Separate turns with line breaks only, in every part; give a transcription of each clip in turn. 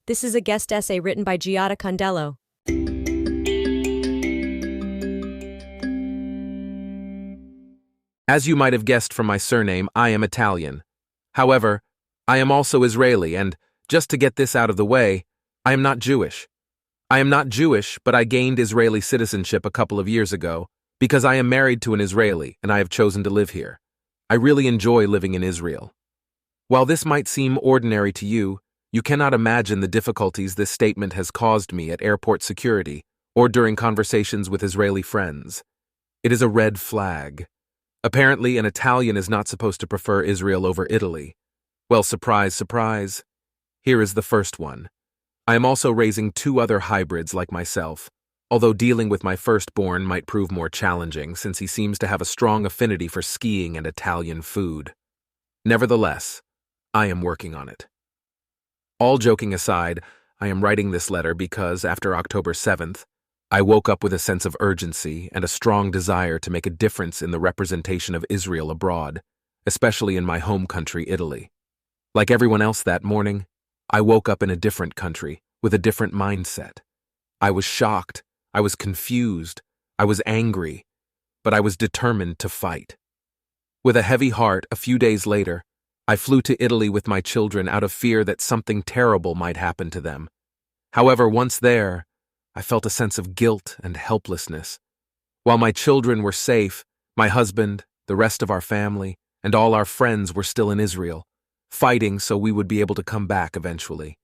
This is a guest essay written by Giada Condello.
As you might have guessed from my surname, I am Italian. However, I am also Israeli, and just to get this out of the way, I am not Jewish. I am not Jewish, but I gained Israeli citizenship a couple of years ago because I am married to an Israeli and I have chosen to live here. I really enjoy living in Israel. While this might seem ordinary to you, you cannot imagine the difficulties this statement has caused me at airport security or during conversations with Israeli friends. It is a red flag. Apparently, an Italian is not supposed to prefer Israel over Italy. Well, surprise, surprise. Here is the first one. I am also raising two other hybrids like myself, although dealing with my firstborn might prove more challenging since he seems to have a strong affinity for skiing and Italian food. Nevertheless, I am working on it. All joking aside, I am writing this letter because, after October 7th, I woke up with a sense of urgency and a strong desire to make a difference in the representation of Israel abroad, especially in my home country, Italy. Like everyone else that morning, I woke up in a different country, with a different mindset. I was shocked, I was confused, I was angry, but I was determined to fight. With a heavy heart, a few days later, I flew to Italy with my children out of fear that something terrible might happen to them. However, once there, I felt a sense of guilt and helplessness. While my children were safe, my husband, the rest of our family, and all our friends were still in Israel, fighting so we would be able to come back eventually.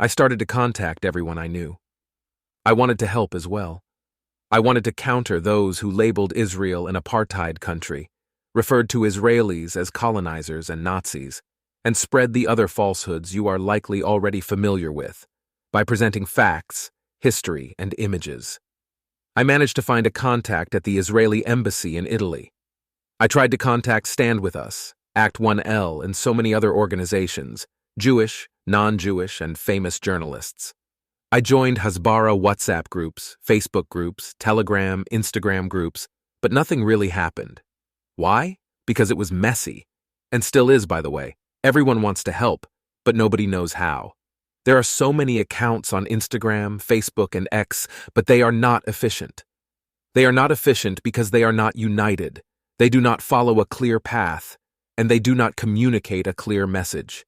I started to contact everyone I knew. I wanted to help as well. I wanted to counter those who labeled Israel an apartheid country, referred to Israelis as colonizers and Nazis, and spread the other falsehoods you are likely already familiar with, by presenting facts, history, and images. I managed to find a contact at the Israeli embassy in Italy. I tried to contact Stand With Us, Act 1L, and so many other organizations, Jewish, non-Jewish, and famous journalists. I joined Hasbara WhatsApp groups, Facebook groups, Telegram, Instagram groups, but nothing really happened. Why? Because it was messy. And still is, by the way. Everyone wants to help, but nobody knows how. There are so many accounts on Instagram, Facebook, and X, but they are not efficient. They are not efficient because they are not united. They do not follow a clear path, and they do not communicate a clear message.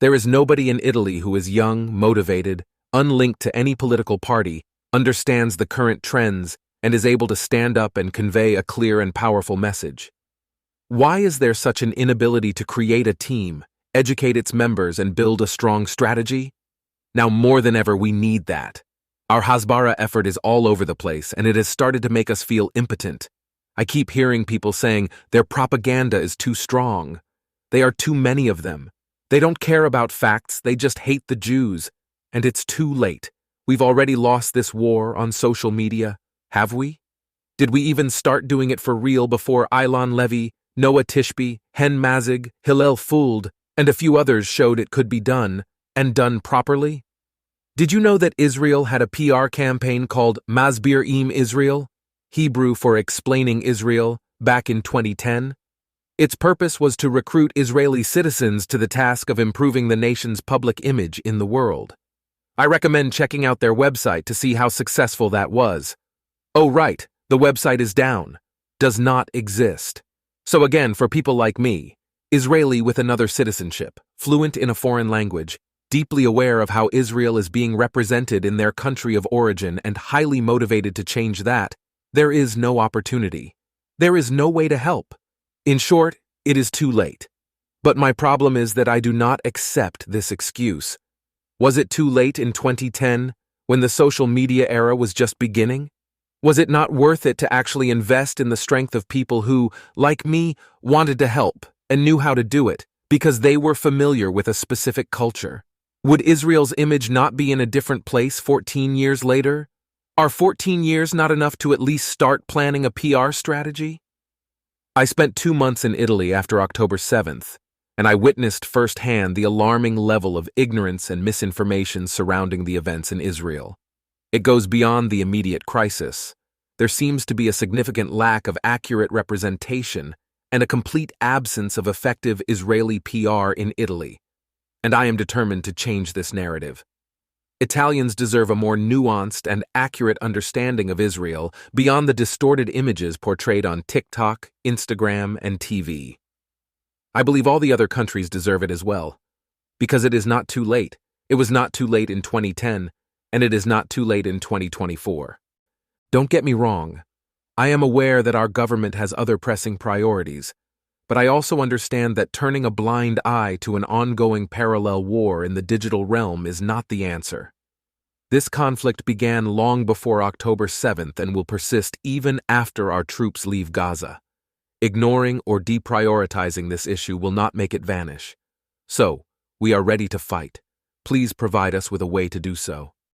There is nobody in Italy who is young, motivated, unlinked to any political party, understands the current trends, and is able to stand up and convey a clear and powerful message. Why is there such an inability to create a team, educate its members, and build a strong strategy? Now more than ever, we need that. Our Hasbara effort is all over the place, and it has started to make us feel impotent. I keep hearing people saying their propaganda is too strong. There are too many of them. They don't care about facts, they just hate the Jews. And it's too late. We've already lost this war on social media. Have we? Did we even start doing it for real before Ilan Levy, Noah Tishby, Hen Mazig, Hillel Fuld, and a few others showed it could be done, and done properly? Did you know that Israel had a PR campaign called Masbir Israel, Hebrew for Explaining Israel, back in 2010? Its purpose was to recruit Israeli citizens to the task of improving the nation's public image in the world. I recommend checking out their website to see how successful that was. Oh right, the website is down. Does not exist. So again, for people like me, Israeli with another citizenship, fluent in a foreign language, deeply aware of how Israel is being represented in their country of origin and highly motivated to change that, there is no opportunity. There is no way to help. In short, it is too late. But my problem is that I do not accept this excuse. Was it too late in 2010, when the social media era was just beginning? Was it not worth it to actually invest in the strength of people who, like me, wanted to help and knew how to do it because they were familiar with a specific culture? Would Israel's image not be in a different place 14 years later? Are 14 years not enough to at least start planning a PR strategy? I spent 2 months in Italy after October 7th, and I witnessed firsthand the alarming level of ignorance and misinformation surrounding the events in Israel. It goes beyond the immediate crisis. There seems to be a significant lack of accurate representation and a complete absence of effective Israeli PR in Italy. and I am determined to change this narrative. Italians deserve a more nuanced and accurate understanding of Israel beyond the distorted images portrayed on TikTok, Instagram, and TV. I believe all the other countries deserve it as well. Because it is not too late. It was not too late in 2010, and it is not too late in 2024. Don't get me wrong. I am aware that our government has other pressing priorities, but I also understand that turning a blind eye to an ongoing parallel war in the digital realm is not the answer. This conflict began long before October 7th and will persist even after our troops leave Gaza. Ignoring or deprioritizing this issue will not make it vanish. So, we are ready to fight. Please provide us with a way to do so.